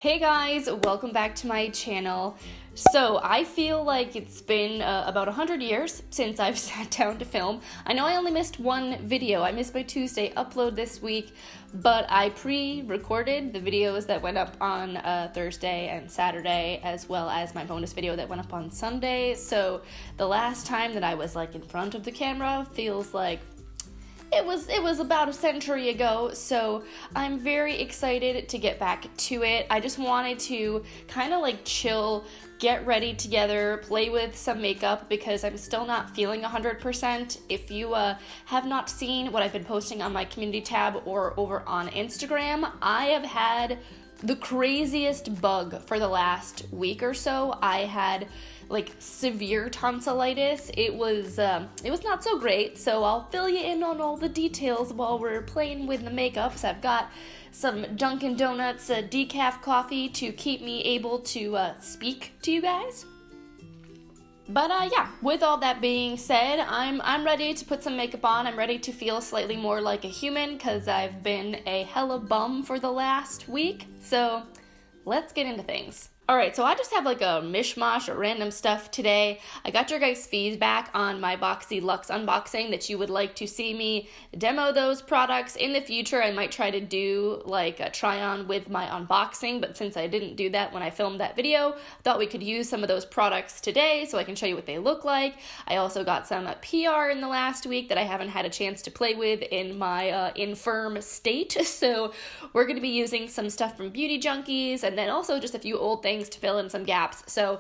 Hey guys, welcome back to my channel. So I feel like it's been about 100 years since I've sat down to film. I know I only missed one video. I missed my Tuesday upload this week, but I pre-recorded the videos that went up on Thursday and Saturday, as well as my bonus video that went up on Sunday. So the last time that I was like in front of the camera feels like it was about a century ago, so I'm very excited to get back to it. I just wanted to kind of like chill, get ready together, play with some makeup because I'm still not feeling 100%. If you have not seen what I've been posting on my community tab or over on Instagram, I have had the craziest bug for the last week or so. I had like severe tonsillitis. It was not so great, so I'll fill you in on all the details while we're playing with the makeup. So I've got some Dunkin' Donuts decaf coffee to keep me able to speak to you guys. But yeah, with all that being said, I'm ready to put some makeup on. I'm ready to feel slightly more like a human because I've been a hella bum for the last week. So let's get into things. Alright, so I just have like a mishmash of random stuff today. I got your guys' feedback on my Boxy Luxe unboxing that you would like to see me demo those products. In the future, I might try to do like a try-on with my unboxing, but since I didn't do that when I filmed that video, I thought we could use some of those products today so I can show you what they look like. I also got some PR in the last week that I haven't had a chance to play with in my infirm state, so we're going to be using some stuff from Beauty Junkies and then also just a few old things to fill in some gaps. So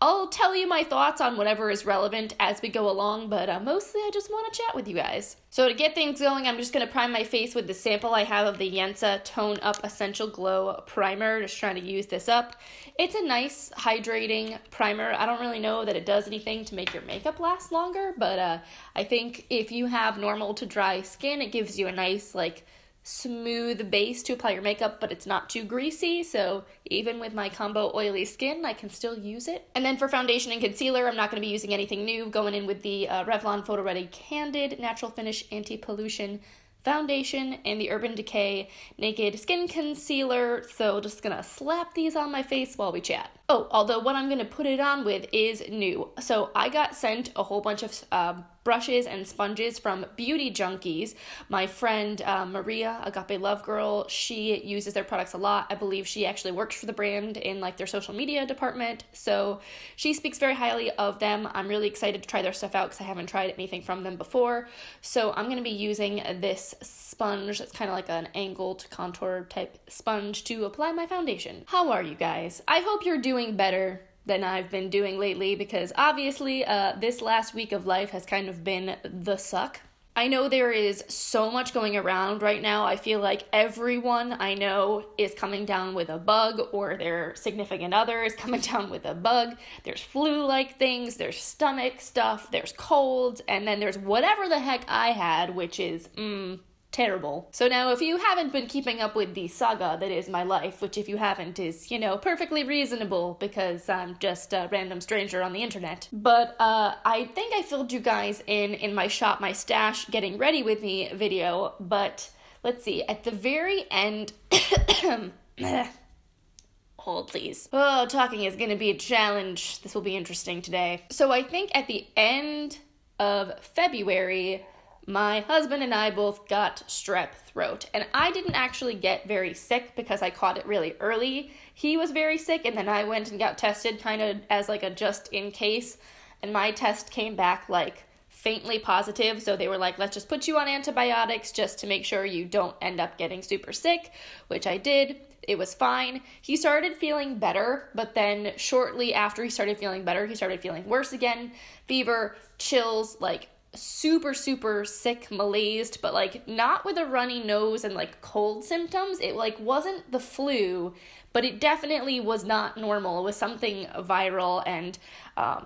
I'll tell you my thoughts on whatever is relevant as we go along, but mostly I just want to chat with you guys. So to get things going, I'm just going to prime my face with the sample I have of the Yensa Tone Up Essential Glow Primer, just trying to use this up. It's a nice hydrating primer. I don't really know that it does anything to make your makeup last longer, but I think if you have normal to dry skin, it gives you a nice like smooth base to apply your makeup, but it's not too greasy, so even with my combo oily skin, I can still use it. And then for foundation and concealer, I'm not going to be using anything new, going in with the Revlon Photoready Candid Natural Finish Anti-Pollution Foundation and the Urban Decay Naked Skin Concealer, so just gonna slap these on my face while we chat. Oh, although what I'm gonna put it on with is new. So I got sent a whole bunch of brushes and sponges from Beauty Junkies. My friend Maria, Agape Love Girl, she uses their products a lot. I believe she actually works for the brand in like their social media department, so she speaks very highly of them. I'm really excited to try their stuff out because I haven't tried anything from them before. So I'm gonna be using this sponge. It's kind of like an angled contour type sponge to apply my foundation. How are you guys? I hope you're doing better than I've been doing lately because obviously this last week of life has kind of been the suck. I know there is so much going around right now. I feel like everyone I know is coming down with a bug or their significant other is coming down with a bug. There's flu-like things, there's stomach stuff, there's colds, and then there's whatever the heck I had, which is, terrible. So now if you haven't been keeping up with the saga that is my life, which if you haven't is, you know, perfectly reasonable because I'm just a random stranger on the internet. But I think I filled you guys in my shop, my stash, getting ready with me video, but let's see, at the very end, hold please. Oh, talking is gonna be a challenge. This will be interesting today. So I think at the end of February, my husband and I both got strep throat, and I didn't actually get very sick because I caught it really early. He was very sick, and then I went and got tested kind of as like a just in case, and my test came back like faintly positive, so they were like, let's just put you on antibiotics just to make sure you don't end up getting super sick, which I did. It was fine. He started feeling better, but then shortly after he started feeling better, he started feeling worse again. Fever, chills, like super sick, malaised, but like not with a runny nose and like cold symptoms. It like wasn't the flu, but it definitely was not normal. It was something viral, and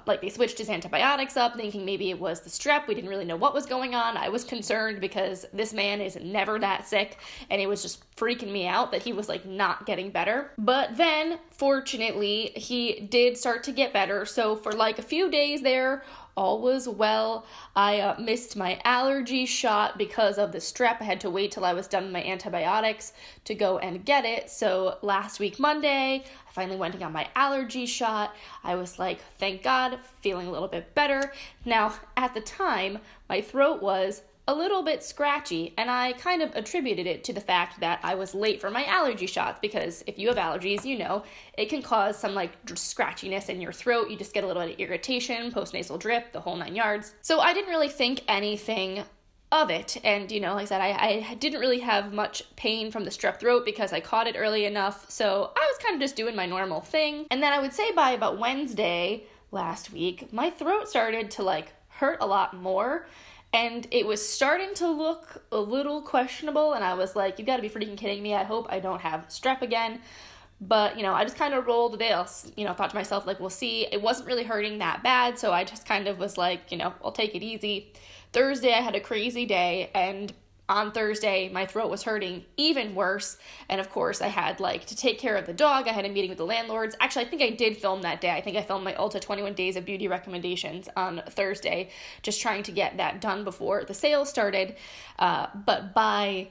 like they switched his antibiotics up thinking maybe it was the strep. We didn't really know what was going on. I was concerned because this man is never that sick, and it was just freaking me out that he was like not getting better. But then fortunately he did start to get better, so for like a few days there all was well. I missed my allergy shot because of the strep. I had to wait till I was done with my antibiotics to go and get it. So last week, Monday, I finally went and got my allergy shot. I was like, thank God, feeling a little bit better. Now, at the time, my throat was a little bit scratchy, and I kind of attributed it to the fact that I was late for my allergy shots, because if you have allergies, you know, it can cause some like scratchiness in your throat. You just get a little bit of irritation, postnasal drip, the whole 9 yards. So I didn't really think anything of it, and you know, like I said, I didn't really have much pain from the strep throat because I caught it early enough, so I was kind of just doing my normal thing. And then I would say by about Wednesday last week, my throat started to like hurt a lot more. And it was starting to look a little questionable, and I was like, you gotta be freaking kidding me. I hope I don't have strep again. But, you know, I just kind of rolled with it. You know, thought to myself, like, we'll see. It wasn't really hurting that bad, so I just kind of was like, you know, I'll take it easy. Thursday, I had a crazy day, and on Thursday, my throat was hurting even worse, and of course, I had, like, to take care of the dog. I had a meeting with the landlords. Actually, I think I did film that day. I think I filmed my Ulta 21 Days of Beauty recommendations on Thursday, just trying to get that done before the sale started, but by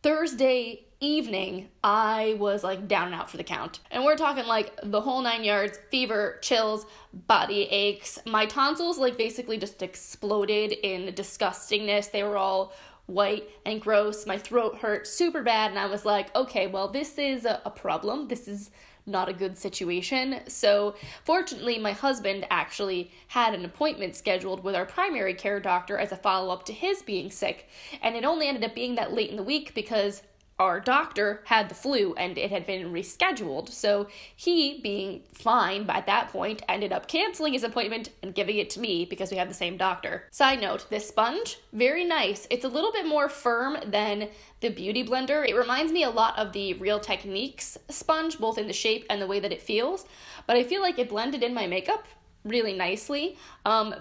Thursday evening, I was, like, down and out for the count. And we're talking, like, the whole 9 yards, fever, chills, body aches. My tonsils, like, basically just exploded in disgustingness. They were all white and gross. My throat hurt super bad, and I was like, okay, well, this is a problem. This is not a good situation. So fortunately, my husband actually had an appointment scheduled with our primary care doctor as a follow-up to his being sick, and it only ended up being that late in the week because our doctor had the flu and it had been rescheduled. So he, being fine by that point, ended up canceling his appointment and giving it to me because we have the same doctor. Side note, this sponge, very nice. It's a little bit more firm than the Beauty Blender. It reminds me a lot of the Real Techniques sponge, both in the shape and the way that it feels, but I feel like it blended in my makeup really nicely.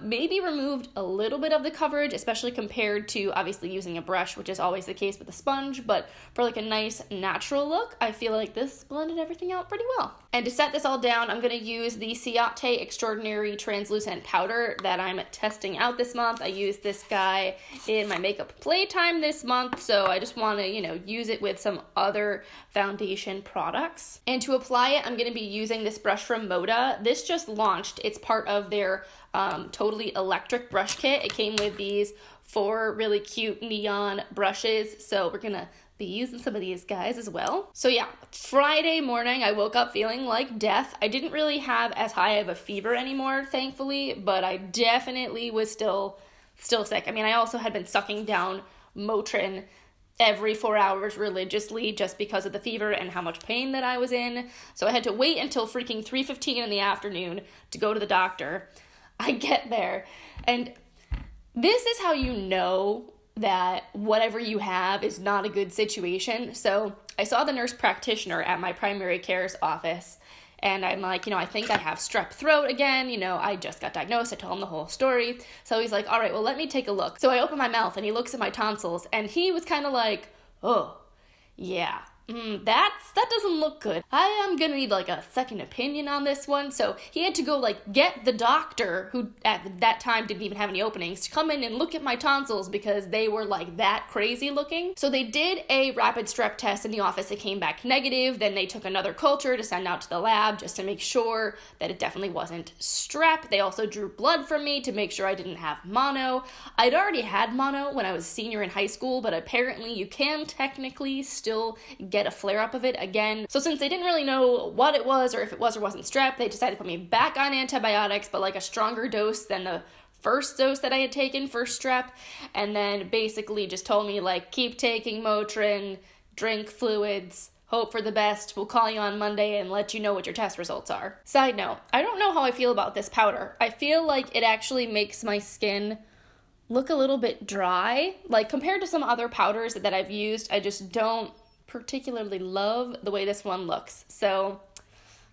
Maybe removed a little bit of the coverage, especially compared to obviously using a brush, which is always the case with a sponge, but for like a nice natural look, I feel like this blended everything out pretty well. And to set this all down, I'm gonna use the Ciaté Extraordinary Translucent Powder that I'm testing out this month. I used this guy in my makeup playtime this month, so I just wanna, you know, use it with some other foundation products. And to apply it, I'm gonna be using this brush from Moda. This just launched. It's part of their totally electric brush kit. It came with these 4 really cute neon brushes, so we're gonna be using some of these guys as well. So yeah, Friday morning I woke up feeling like death. I didn't really have as high of a fever anymore, thankfully, but I definitely was still sick. I mean, I also had been sucking down Motrin every 4 hours religiously just because of the fever and how much pain that I was in. So I had to wait until freaking 3:15 in the afternoon to go to the doctor. I get there, and this is how you know that whatever you have is not a good situation. So I saw the nurse practitioner at my primary care's office, and I'm like, you know, I think I have strep throat again. You know, I just got diagnosed. I told him the whole story. So he's like, all right, well, let me take a look. So I open my mouth, and he looks at my tonsils, and he was kind of like, oh, yeah. That doesn't look good. I am gonna need like a second opinion on this one. So he had to go like get the doctor, who at that time didn't even have any openings, to come in and look at my tonsils because they were like that crazy looking. So they did a rapid strep test in the office. It came back negative. Then they took another culture to send out to the lab just to make sure that it definitely wasn't strep. They also drew blood from me to make sure I didn't have mono. I'd already had mono when I was a senior in high school, but apparently you can technically still get a flare-up of it again. So since they didn't really know what it was or if it was or wasn't strep, they decided to put me back on antibiotics, but like a stronger dose than the first dose that I had taken for strep, and then basically just told me like, keep taking Motrin, drink fluids, hope for the best, we'll call you on Monday and let you know what your test results are. Side note, I don't know how I feel about this powder. I feel like it actually makes my skin look a little bit dry. Like compared to some other powders that I've used, I just don't particularly love the way this one looks. So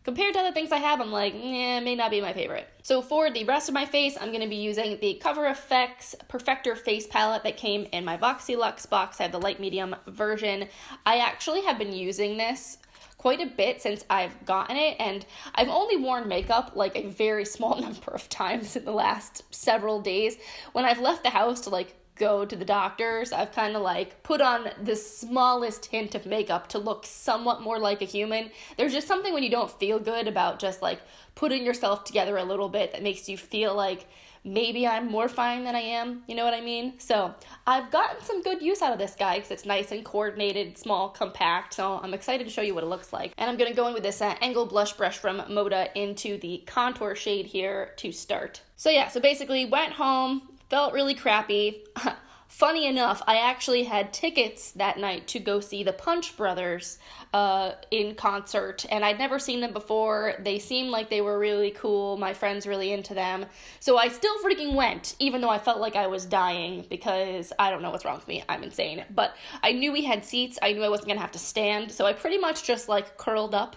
compared to other things I have, I'm like, may not be my favorite. So for the rest of my face, I'm going to be using the Cover FX Perfector face palette that came in my Voxy Luxe box. I have the light medium version. I actually have been using this quite a bit since I've gotten it, and I've only worn makeup like a very small number of times in the last several days. When I've left the house to like go to the doctor's, I've kind of like put on the smallest hint of makeup to look somewhat more like a human. There's just something when you don't feel good about just like putting yourself together a little bit that makes you feel like maybe I'm more fine than I am, you know what I mean? So I've gotten some good use out of this guy because it's nice and coordinated, small, compact, so I'm excited to show you what it looks like. And I'm going to go in with this angle blush brush from Moda into the contour shade here to start. So yeah, so basically went home, felt really crappy. Funny enough, I actually had tickets that night to go see the Punch Brothers in concert, and I'd never seen them before. They seemed like they were really cool. My friend's really into them. So I still freaking went, even though I felt like I was dying, because I don't know what's wrong with me. I'm insane. But I knew we had seats. I knew I wasn't going to have to stand, so I pretty much just like curled up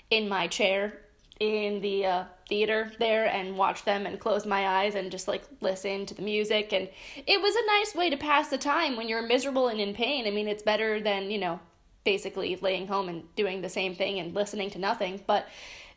in my chair in the theater there and watch them and close my eyes and just like listen to the music. And it was a nice way to pass the time when you're miserable and in pain. I mean, it's better than, you know, basically laying home and doing the same thing and listening to nothing. But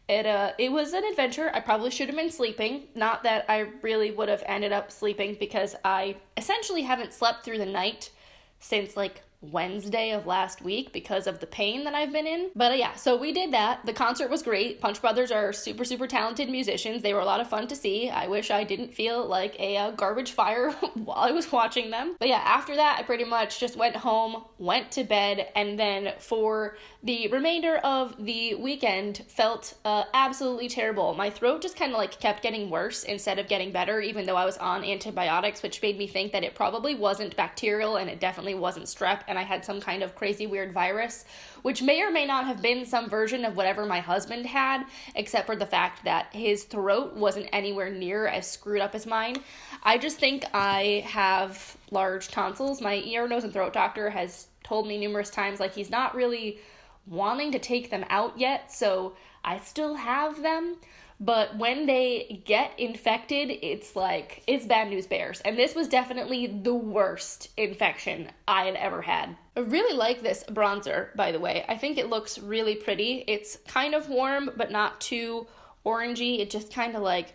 it was an adventure. I probably should have been sleeping. Not that I really would have ended up sleeping, because I essentially haven't slept through the night since like Wednesday of last week because of the pain that I've been in. But yeah, so we did that. The concert was great. Punch Brothers are super, super talented musicians. They were a lot of fun to see. I wish I didn't feel like a garbage fire while I was watching them. But yeah, after that, I pretty much just went home, went to bed, and then for the remainder of the weekend felt absolutely terrible. My throat just kind of like kept getting worse instead of getting better, even though I was on antibiotics, which made me think that it probably wasn't bacterial and it definitely wasn't strep, and I had some kind of crazy weird virus, which may or may not have been some version of whatever my husband had, except for the fact that his throat wasn't anywhere near as screwed up as mine. I just think I have large tonsils. My ear, nose, and throat doctor has told me numerous times like he's not really wanting to take them out yet, so I still have them. But when they get infected, it's like, it's bad news bears. And this was definitely the worst infection I had ever had. I really like this bronzer, by the way. I think it looks really pretty. It's kind of warm, but not too orangey. It just kind of like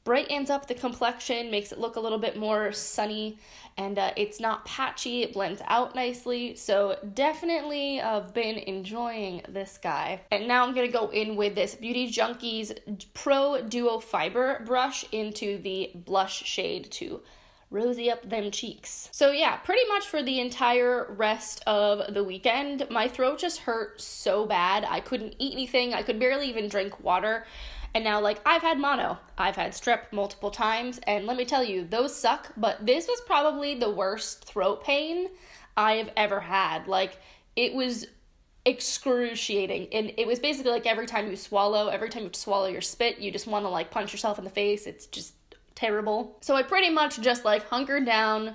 brightens up the complexion, makes it look a little bit more sunny, and it's not patchy. It blends out nicely, so definitely been enjoying this guy. And now I'm gonna go in with this Beauty Junkies Pro Duo Fiber brush into the blush shade to rosy up them cheeks. So yeah, pretty much for the entire rest of the weekend, my throat just hurt so bad. I couldn't eat anything. I could barely even drink water. And now, like, I've had mono, I've had strep multiple times, and let me tell you, those suck, but this was probably the worst throat pain I've ever had. Like, it was excruciating, and it was basically like every time you swallow your spit, you just want to, like, punch yourself in the face. It's just terrible. So I pretty much just, like, hunkered down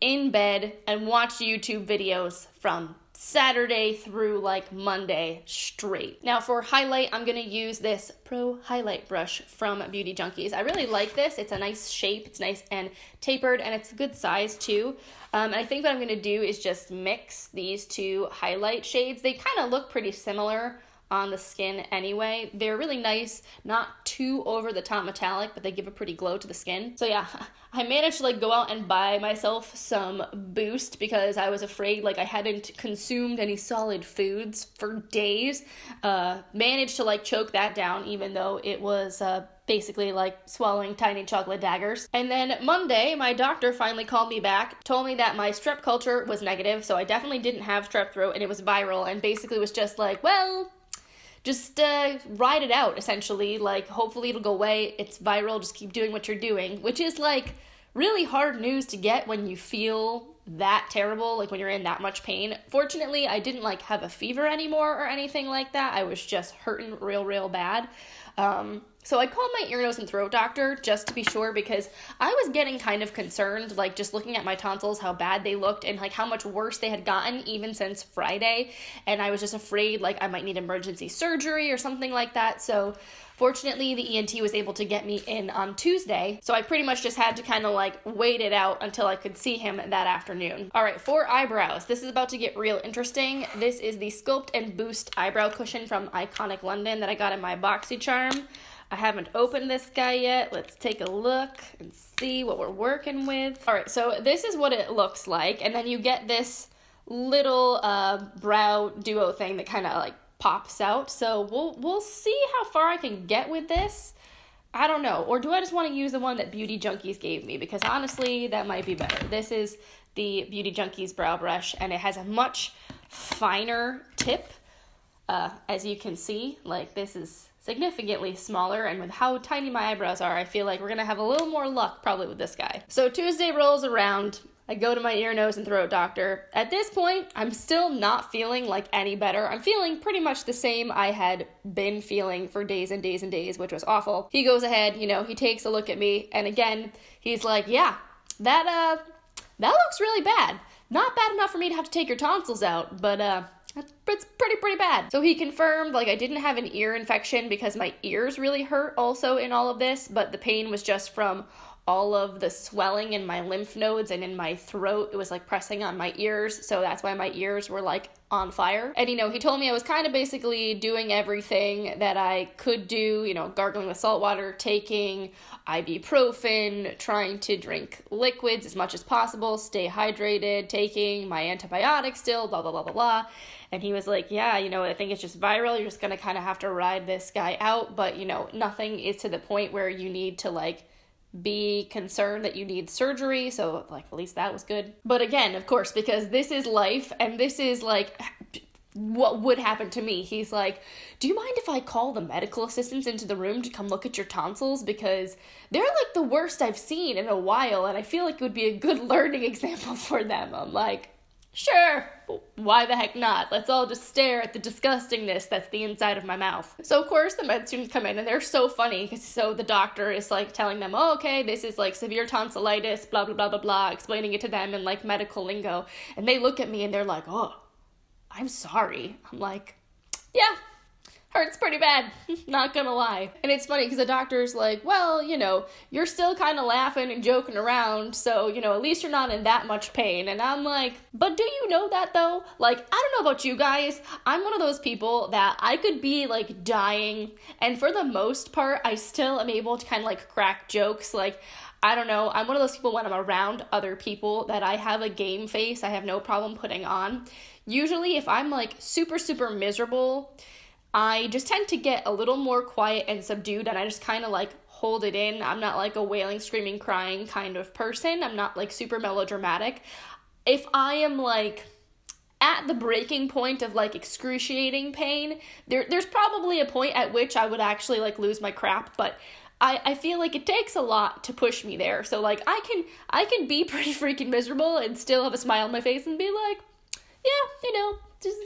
in bed and watched YouTube videos from Saturday through like Monday straight. Now for highlight, I'm gonna use this Pro Highlight brush from Beauty Junkies. I really like this. It's a nice shape, it's nice and tapered, and it's a good size too. And I think what I'm gonna do is just mix these two highlight shades. They kind of look pretty similar on the skin anyway. They're really nice, not too over the top metallic, but they give a pretty glow to the skin. So yeah, I managed to like go out and buy myself some Boost because I was afraid like I hadn't consumed any solid foods for days. Managed to like choke that down, even though it was basically like swallowing tiny chocolate daggers. And then Monday, my doctor finally called me back, told me that my strep culture was negative, so I definitely didn't have strep throat and it was viral, and basically was just like, well, just ride it out, essentially. Like, hopefully it'll go away. It's viral. Just keep doing what you're doing, which is, like, really hard news to get when you feel that terrible, like, when you're in that much pain. Fortunately, I didn't, like, have a fever anymore or anything like that. I was just hurting real, real bad. So I called my ear, nose, and throat doctor just to be sure, because I was getting kind of concerned, like just looking at my tonsils, how bad they looked and like how much worse they had gotten even since Friday. And I was just afraid like I might need emergency surgery or something like that. So fortunately, the ENT was able to get me in on Tuesday. So I pretty much just had to kind of like wait it out until I could see him that afternoon. All right, for eyebrows, this is about to get real interesting. This is the Sculpt and Boost eyebrow cushion from Iconic London that I got in my BoxyCharm. I haven't opened this guy yet. Let's take a look and see what we're working with. All right, so this is what it looks like. And then you get this little brow duo thing that kind of like pops out. So we'll see how far I can get with this. I don't know. Or do I just want to use the one that Beauty Junkies gave me? Because honestly, that might be better. This is the Beauty Junkies brow brush, and it has a much finer tip. As you can see, like this is significantly smaller, and with how tiny my eyebrows are, I feel like we're gonna have a little more luck probably with this guy. So Tuesday rolls around, I go to my ear, nose, and throat doctor. At this point, I'm still not feeling like any better. I'm feeling pretty much the same I had been feeling for days and days and days, which was awful. He goes ahead, you know, he takes a look at me, and again, he's like, yeah, that looks really bad. Not bad enough for me to have to take your tonsils out, but it's pretty bad. So he confirmed, like, I didn't have an ear infection because my ears really hurt also in all of this, but the pain was just from all of the swelling in my lymph nodes and in my throat. It was like pressing on my ears, so that's why my ears were like on fire. And, you know, he told me I was kind of basically doing everything that I could do, you know, gargling with salt water, taking ibuprofen, trying to drink liquids as much as possible, stay hydrated, taking my antibiotics still, blah, blah, blah, blah, blah. And he was like, yeah, you know, I think it's just viral. You're just going to kind of have to ride this guy out. But, you know, nothing is to the point where you need to, like, be concerned that you need surgery. So, like, at least that was good. But again, of course, because this is life and this is, like, what would happen to me. He's like, do you mind if I call the medical assistants into the room to come look at your tonsils? Because they're, like, the worst I've seen in a while. And I feel like it would be a good learning example for them. I'm like, sure, why the heck not? Let's all just stare at the disgustingness that's the inside of my mouth. So, of course, the med students come in, and they're so funny, because so the doctor is, like, telling them, oh, okay, this is, like, severe tonsillitis, blah, blah, blah, blah, blah, explaining it to them in, like, medical lingo. And they look at me, and they're like, oh, I'm sorry. I'm like, yeah, hurts pretty bad, not gonna lie. And it's funny because the doctor's like, well, you know, you're still kind of laughing and joking around, so, you know, at least you're not in that much pain. And I'm like, but do you know that though? Like, I don't know about you guys, I'm one of those people that I could be like dying, and for the most part, I still am able to kind of like crack jokes. Like, I don't know, I'm one of those people when I'm around other people that I have a game face I have no problem putting on. Usually if I'm like super miserable, I just tend to get a little more quiet and subdued, and I just kind of like hold it in. I'm not like a wailing, screaming, crying kind of person. I'm not like super melodramatic. If I am like at the breaking point of like excruciating pain, there's probably a point at which I would actually like lose my crap, but I feel like it takes a lot to push me there. So like I can be pretty freaking miserable and still have a smile on my face and be like, yeah, you know, just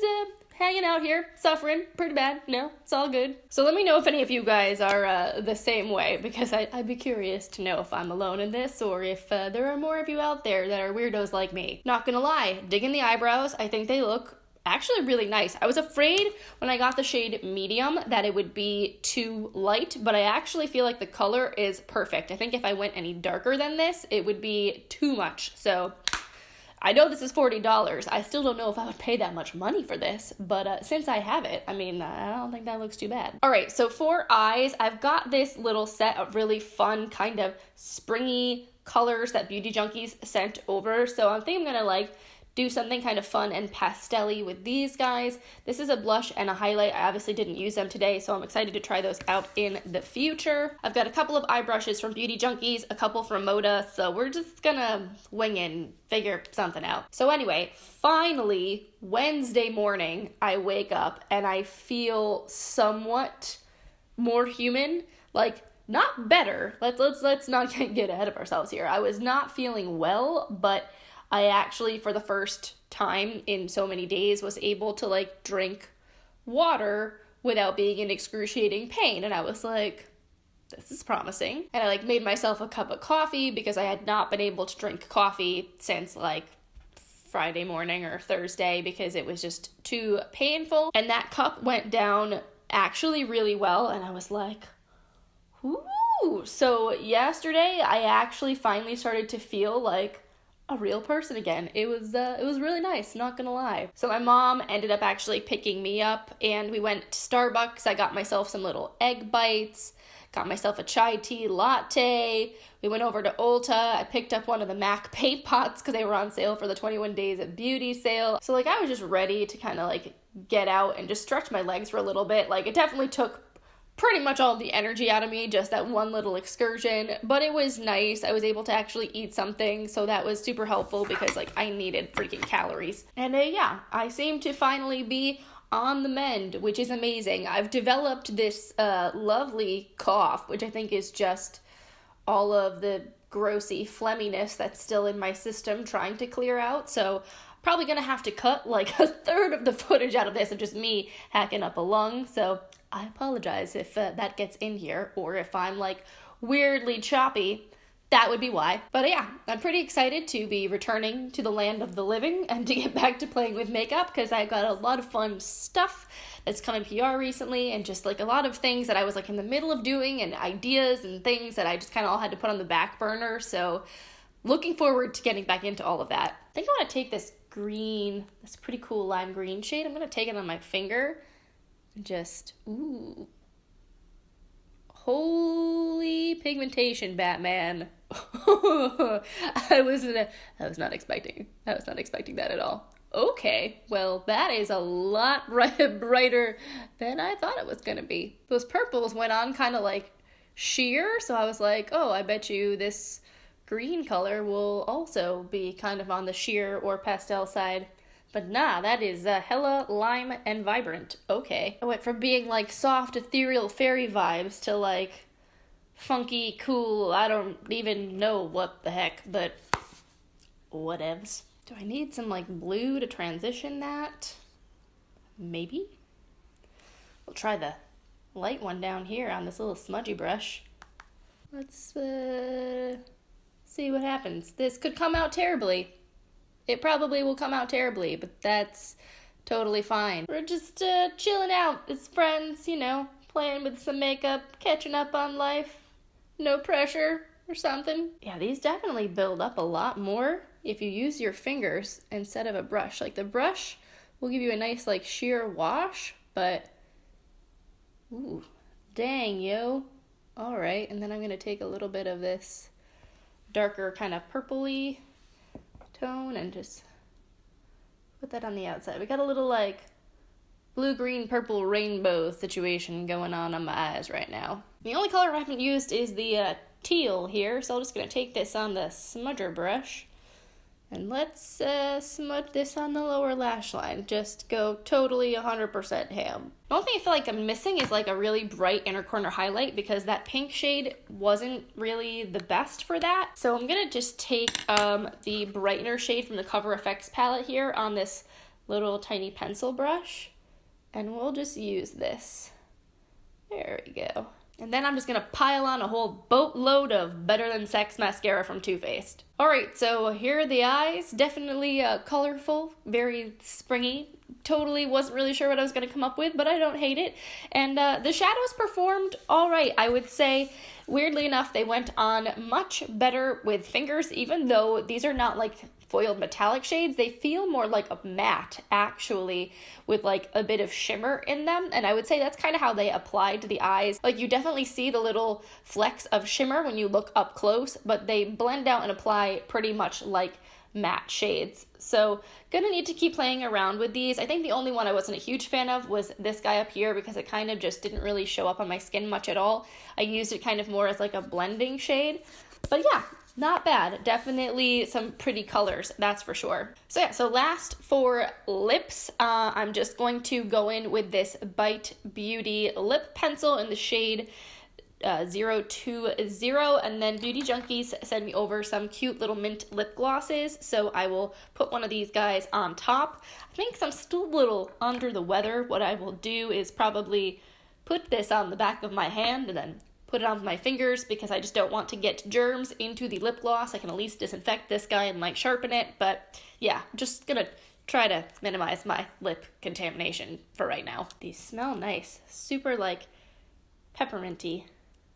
hanging out here, suffering pretty bad. No, it's all good. So let me know if any of you guys are the same way, because I'd be curious to know if I'm alone in this, or if there are more of you out there that are weirdos like me. Not gonna lie, digging the eyebrows, I think they look actually really nice. I was afraid when I got the shade medium that it would be too light, but I actually feel like the color is perfect. I think if I went any darker than this, it would be too much. So I know this is $40. I still don't know if I would pay that much money for this, but since I have it, I mean, I don't think that looks too bad. All right, so for eyes, I've got this little set of really fun kind of springy colors that Beauty Junkies sent over. So I think I'm gonna like do something kind of fun and pastel-y with these guys. This is a blush and a highlight. I obviously didn't use them today, so I'm excited to try those out in the future. I've got a couple of eye brushes from Beauty Junkies, a couple from Moda, so we're just gonna wing it and figure something out. So anyway, finally, Wednesday morning, I wake up and I feel somewhat more human. Like, not better. Let's not get ahead of ourselves here. I was not feeling well, but I actually, for the first time in so many days, was able to, like, drink water without being in excruciating pain. And I was like, this is promising. And I like made myself a cup of coffee because I had not been able to drink coffee since like Friday morning or Thursday because it was just too painful. And that cup went down actually really well, and I was like, ooh. So yesterday I actually finally started to feel like a real person again. It was really nice, not gonna lie. So my mom ended up actually picking me up, and we went to Starbucks. I got myself some little egg bites, got myself a chai tea latte. We went over to Ulta. I picked up one of the MAC paint pots because they were on sale for the 21 days of beauty sale. So like I was just ready to kind of like get out and just stretch my legs for a little bit. Like it definitely took pretty much all the energy out of me, just that one little excursion, but it was nice. I was able to actually eat something, so that was super helpful because like I needed freaking calories. And yeah, I seem to finally be on the mend, which is amazing. I've developed this lovely cough, which I think is just all of the grossy phlegminess that's still in my system trying to clear out. So probably gonna have to cut like a third of the footage out of this of just me hacking up a lung. So I apologize if that gets in here, or if I'm like weirdly choppy. That would be why. But yeah, I'm pretty excited to be returning to the land of the living and to get back to playing with makeup because I got a lot of fun stuff that's come in PR recently, and just like a lot of things that I was like in the middle of doing, and ideas and things that I just kind of all had to put on the back burner. So looking forward to getting back into all of that. I think I want to take this green, this pretty cool lime green shade. I'm going to take it on my finger and just, ooh. Holy pigmentation, Batman. I was not expecting that at all. Okay, well, that is a lot brighter than I thought it was gonna be. Those purples went on kind of like sheer, so I was like, oh, I bet you this green color will also be kind of on the sheer or pastel side. But nah, that is hella lime and vibrant. Okay. I went from being like soft, ethereal fairy vibes to like funky, cool, I don't even know what the heck, but whatevs. Do I need some like blue to transition that? Maybe? We'll try the light one down here on this little smudgy brush. Let's see what happens. This could come out terribly. It probably will come out terribly, but that's totally fine. We're just chilling out as friends, you know, playing with some makeup, catching up on life. No pressure or something. Yeah, these definitely build up a lot more if you use your fingers instead of a brush. Like the brush will give you a nice like sheer wash, but ooh, dang, yo. All right, and then I'm gonna take a little bit of this darker kind of purpley tone and just put that on the outside. We got a little like blue, green, purple rainbow situation going on my eyes right now. The only color I haven't used is the teal here, so I'm just going to take this on the smudger brush and let's smudge this on the lower lash line. Just go totally 100% ham. The only thing I feel like I'm missing is like a really bright inner corner highlight because that pink shade wasn't really the best for that. So I'm going to just take the brightener shade from the Cover FX palette here on this little tiny pencil brush, and we'll just use this. There we go. And then I'm just going to pile on a whole boatload of Better Than Sex mascara from Too Faced. Alright, so here are the eyes. Definitely colorful, very springy. Totally wasn't really sure what I was going to come up with, but I don't hate it. And the shadows performed alright, I would say. Weirdly enough, they went on much better with fingers, even though these are not like foiled metallic shades. They feel more like a matte, actually, with like a bit of shimmer in them. And I would say that's kind of how they applied to the eyes. Like you definitely see the little flecks of shimmer when you look up close, but they blend out and apply pretty much like matte shades. So gonna need to keep playing around with these. I think the only one I wasn't a huge fan of was this guy up here because it kind of just didn't really show up on my skin much at all. I used it kind of more as like a blending shade. But yeah, not bad. Definitely some pretty colors, that's for sure. So yeah, so last for lips, I'm just going to go in with this Bite Beauty lip pencil in the shade 020, and then Beauty Junkies sent me over some cute little mint lip glosses, so I will put one of these guys on top. I think I'm still a little under the weather. What I will do is probably put this on the back of my hand and then put it on my fingers because I just don't want to get germs into the lip gloss. I can at least disinfect this guy and like sharpen it, but yeah, just gonna try to minimize my lip contamination for right now. These smell nice, super like pepperminty.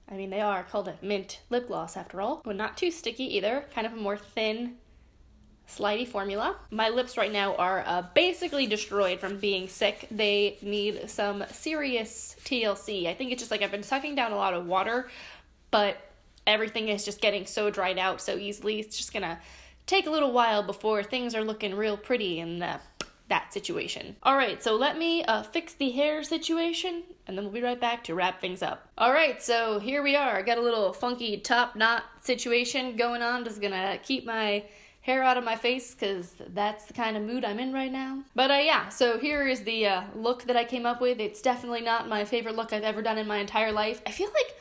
I mean, they are called a mint lip gloss after all, but not too sticky either, kind of a more thin, slidey formula. My lips right now are basically destroyed from being sick. They need some serious TLC. I think it's just like I've been sucking down a lot of water, but everything is just getting so dried out so easily. It's just gonna take a little while before things are looking real pretty in that situation. All right, so let me fix the hair situation, and then we'll be right back to wrap things up. All right, so here we are. I got a little funky top knot situation going on. Just gonna keep my hair out of my face because that's the kind of mood I'm in right now. But yeah, so here is the look that I came up with. It's definitely not my favorite look I've ever done in my entire life. I feel like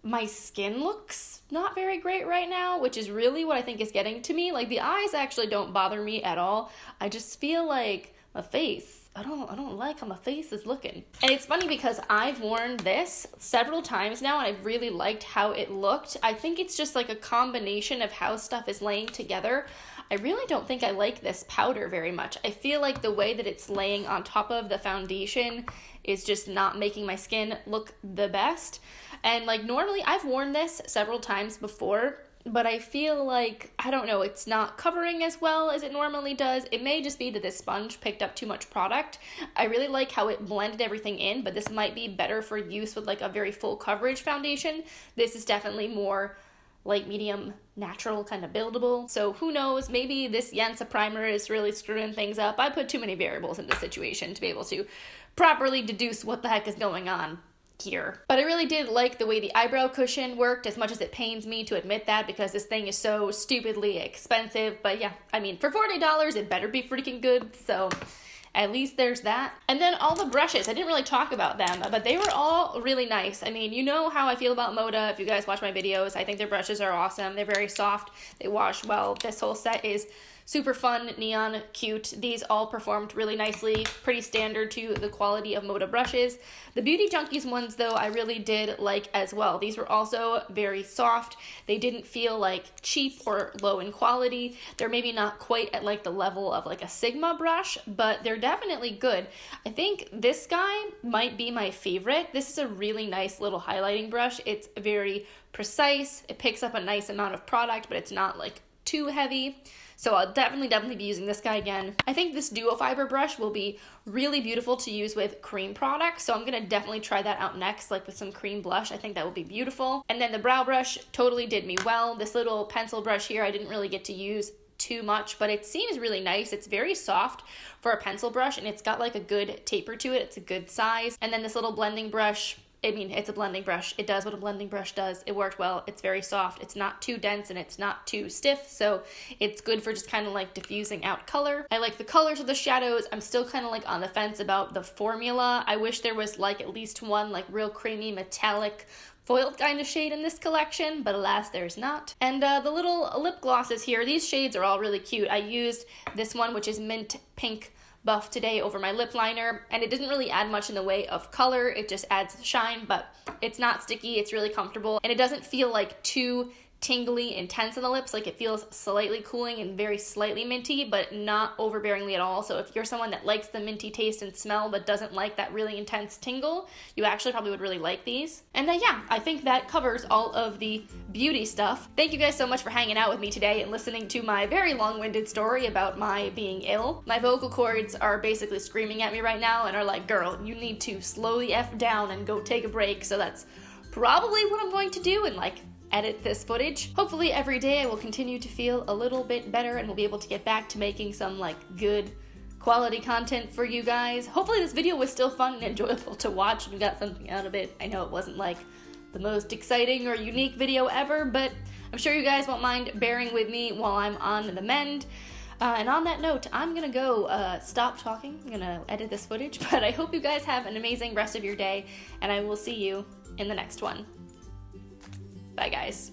my skin looks not very great right now, which is really what I think is getting to me. Like, the eyes actually don't bother me at all. I just feel like my face, I don't like how my face is looking. And it's funny because I've worn this several times now and I've really liked how it looked. I think it's just like a combination of how stuff is laying together. I really don't think I like this powder very much. I feel like the way that it's laying on top of the foundation is just not making my skin look the best. And like normally I've worn this several times before, but I feel like, I don't know, it's not covering as well as it normally does. It may just be that this sponge picked up too much product. I really like how it blended everything in, but this might be better for use with like a very full coverage foundation. This is definitely more like medium natural, kind of buildable. So who knows, maybe this Yensa primer is really screwing things up. I put too many variables in this situation to be able to properly deduce what the heck is going on here. But I really did like the way the eyebrow cushion worked, as much as it pains me to admit that because this thing is so stupidly expensive. But yeah, I mean, for $40, it better be freaking good, so at least there's that. And then all the brushes, I didn't really talk about them, but they were all really nice. I mean, you know how I feel about Moda. If you guys watch my videos, I think their brushes are awesome. They're very soft, they wash well. This whole set is super fun, neon, cute. These all performed really nicely, pretty standard to the quality of Moda brushes. The Beauty Junkies ones, though, I really did like as well. These were also very soft. They didn't feel like cheap or low in quality. They're maybe not quite at like the level of like a Sigma brush, but they're definitely good. I think this guy might be my favorite. This is a really nice little highlighting brush. It's very precise. It picks up a nice amount of product, but it's not like too heavy. So I'll definitely be using this guy again. I think this duo fiber brush will be really beautiful to use with cream products. So I'm gonna definitely try that out next, like with some cream blush. I think that will be beautiful. And then the brow brush totally did me well. This little pencil brush here, I didn't really get to use too much, but it seems really nice. It's very soft for a pencil brush and it's got like a good taper to it. It's a good size. And then this little blending brush, I mean, it's a blending brush. It does what a blending brush does. It worked well. It's very soft. It's not too dense and it's not too stiff. So it's good for just kind of like diffusing out color. I like the colors of the shadows. I'm still kind of like on the fence about the formula. I wish there was like at least one like real creamy metallic foiled kind of shade in this collection, but alas, there's not. And the little lip glosses here, these shades are all really cute. I used this one, which is mint pink buff today over my lip liner, and it doesn't really add much in the way of color. It just adds shine, but it's not sticky. It's really comfortable, and it doesn't feel like too tingly intense on the lips. Like, it feels slightly cooling and very slightly minty, but not overbearingly at all. So if you're someone that likes the minty taste and smell but doesn't like that really intense tingle, you actually probably would really like these. And yeah, I think that covers all of the beauty stuff. Thank you guys so much for hanging out with me today and listening to my very long-winded story about my being ill. My vocal cords are basically screaming at me right now and are like, girl, you need to slow the F down and go take a break. So that's probably what I'm going to do and like edit this footage. Hopefully every day I will continue to feel a little bit better and we'll be able to get back to making some like good quality content for you guys. Hopefully this video was still fun and enjoyable to watch and you got something out of it. I know it wasn't like the most exciting or unique video ever, but I'm sure you guys won't mind bearing with me while I'm on the mend. And on that note, I'm gonna go stop talking. I'm gonna edit this footage, but I hope you guys have an amazing rest of your day and I will see you in the next one. Bye, guys.